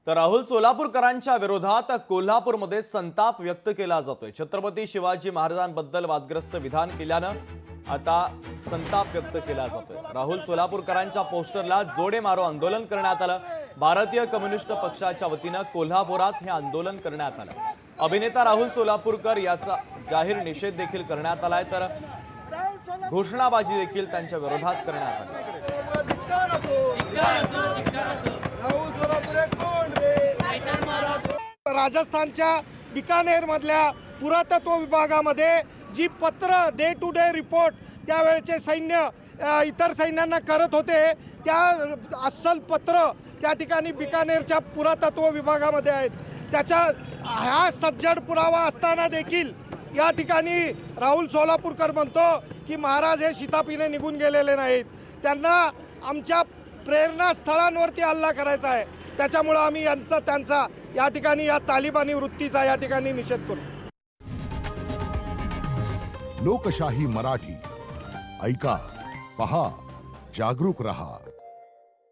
तर राहुल सोलापूरकरांच्या विरोधात कोल्हापूरमध्ये संताप व्यक्त केला जातोय। छत्रपती शिवाजी महाराजांबद्दल वादग्रस्त विधान केल्यानं आता संताप व्यक्त केला जातोय। राहुल सोलापूरकरांच्या पोस्टरला जोडे मारो आंदोलन करण्यात आलं। भारतीय कम्युनिस्ट पक्षाच्या वतीनं कोल्हापुरात हे आंदोलन करण्यात आलं। अभिनेता राहुल सोलापूरकर याचा जाहीर निषेध देखील करण्यात आलाय, तर घोषणाबाजी देखील त्यांच्या विरोधात करण्यात आली। राजस्थानच्या बिकानेर मधल्या पुरातत्व विभागामध्ये जी पत्र डे टू डे रिपोर्ट त्यावेळेचे सैन्य इतर सैन्यांना करत होते, त्या अस्सल पत्र त्या ठिकाणी बिकानेरच्या पुरातत्व विभागामध्ये आहेत। त्याचा हा सज्जड पुरावा असताना देखील या ठिकाणी राहुल सोलापूरकर म्हणतो की महाराज हे शितापीने निघून गेलेले नाहीत, त्यांना आमच्या प्रेरणास्थळांवरती हल्ला करायचा आहे। त्याच्यामुळे आम्ही त्यांचा या ठिकाणी या तालिबानी वृत्तीचा या ठिकाणी निषेध करू। लोकशाही मराठी ऐका, पहा, जागरूक रहा।